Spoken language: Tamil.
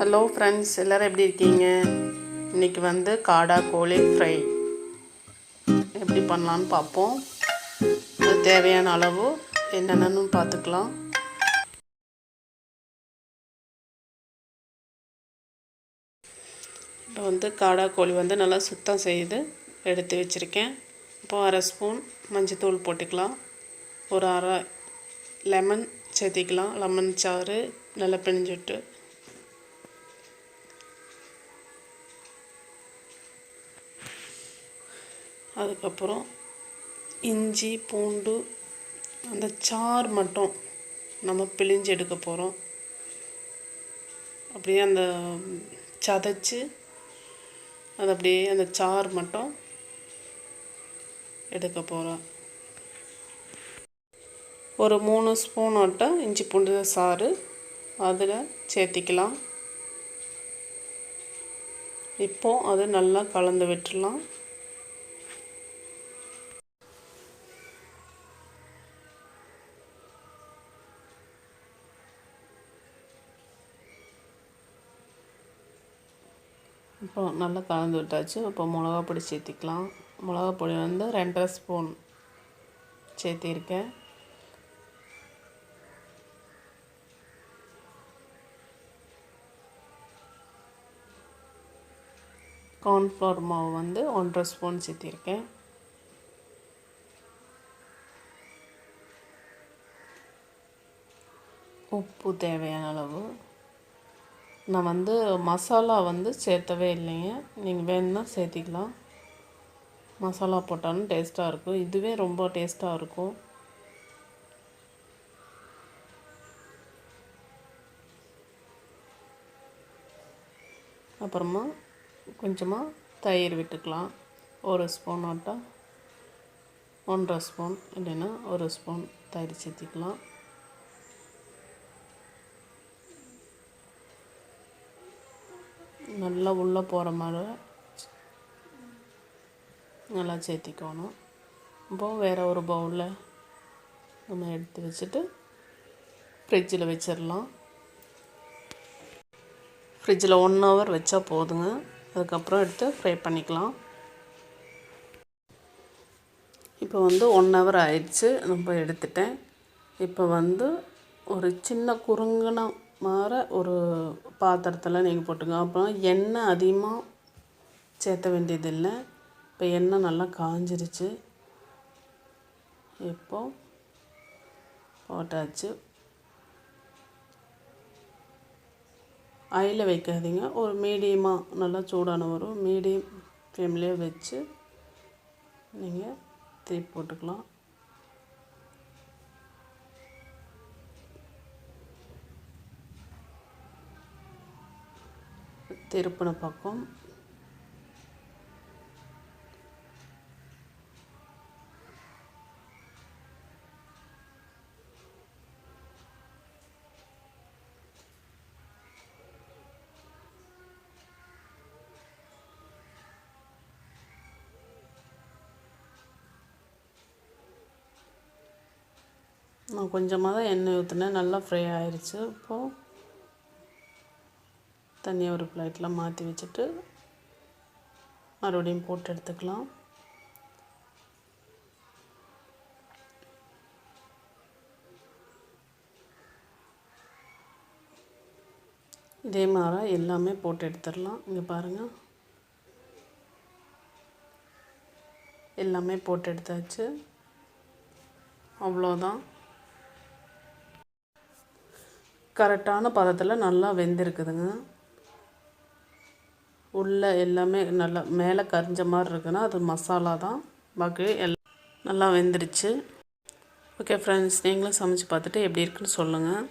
ஹலோ ஃப்ரெண்ட்ஸ், எல்லோரும் எப்படி இருக்கீங்க? இன்றைக்கி வந்து காடா கோழி ஃப்ரை எப்படி பண்ணலான்னு பார்ப்போம். அது தேவையான அளவு என்னென்னு பார்த்துக்கலாம். இப்போ வந்து காடா கோழி வந்து நல்லா சுத்தம் செய்து எடுத்து வச்சுருக்கேன். இப்போது அரை ஸ்பூன் மஞ்சத்தூள் போட்டுக்கலாம். ஒரு அரை லெமன் சேர்த்திக்கலாம். லெமன் சாறு நல்லா பிழிஞ்சிட்டு அதுக்கப்புறம் இஞ்சி பூண்டு அந்த சாறு மட்டும் நம்ம பிழிஞ்சு எடுக்க போகிறோம். அப்படியே அந்த சதைச்சி அது அப்படியே அந்த சாறு மட்டும் எடுக்க போகிறோம். ஒரு 3 ஸ்பூன் மட்டும் இஞ்சி பூண்டு சாறு அதில் சேர்த்திக்கலாம். இப்போது அது நல்லா கலந்து விட்டுடலாம். இப்போ நல்லா கலந்து விட்டாச்சு. இப்போ மிளகா பொடி சேர்த்திக்கலாம். மிளகா பொடி வந்து 2.5 ஸ்பூன் சேர்த்திருக்கேன். கார்ன்ஃப்ளவர் மாவு வந்து 1.5 ஸ்பூன் சேர்த்திருக்கேன். உப்பு தேவையான அளவு. நான் வந்து மசாலா வந்து சேர்த்தவே இல்லைங்க. நீங்கள் வேணும்னா சேர்த்திக்கலாம். மசாலா போட்டாலும் டேஸ்ட்டாக இருக்கும். இதுவே ரொம்ப டேஸ்ட்டாக இருக்கும். அப்புறமா கொஞ்சமாக தயிர் விட்டுக்கலாம். 1 ஸ்பூன் ஆட்டம் 1.5 ஸ்பூன் இல்லைன்னா 1 ஸ்பூன் தயிர் சேர்த்திக்கலாம். நல்லா உள்ளே போகிற மாதிரி நல்லா சேர்த்திக்கணும். இப்போது வேறு ஒரு பவுலில் நம்ம எடுத்து வச்சுட்டு ஃப்ரிட்ஜில் வச்சிடலாம். ஃப்ரிட்ஜில் 1 ஹவர் வச்சா போதுங்க. அதுக்கப்புறம் எடுத்து ஃப்ரை பண்ணிக்கலாம். இப்போ வந்து 1 ஹவர் ஆயிடுச்சு. நம்ம எடுத்துட்டேன். இப்போ வந்து ஒரு சின்ன குறுங்கின மாதிரி ஒரு பாத்திரத்தில் நீங்கள் போட்டுங்க. அப்புறம் எண்ணெய் அதிகமாக சேர்த்த வேண்டியதில்லை. இப்போ எண்ணெய் நல்லா காஞ்சிருச்சு. இப்போது போட்டாச்சு. ஆயிலில் வைக்காதீங்க. ஒரு மீடியமாக நல்லா சூடான ஒரு மீடியம் ஃப்ளேம்லேயே வச்சு நீங்கள் திருப்பி போட்டுக்கலாம். திருப்பின பக்கம் நான் கொஞ்சமாக தான் எண்ணெய் ஊற்றினேன். நல்லா ஃப்ரை ஆயிடுச்சு. இப்போது தனியாக ஒரு பிளேட்டில் மாற்றி வச்சுட்டு மறுபடியும் போட்டு எடுத்துக்கலாம். இதே மாதிரி எல்லாமே போட்டு எடுத்துடலாம். இங்கே பாருங்கள், எல்லாமே போட்டு எடுத்தாச்சு. அவ்வளோதான். கரெக்டான பதத்தில் நல்லா வெந்திருக்குதுங்க. உள்ளே எல்லாமே நல்லா மேலே கரிஞ்ச மாதிரி இருக்குன்னா அது மசாலா தான். பாக்கி எல்லாம் நல்லா வெந்துருச்சு. ஓகே ஃப்ரெண்ட்ஸ், நீங்களும் சமைச்சு பார்த்துட்டு எப்படி இருக்குன்னு சொல்லுங்கள்.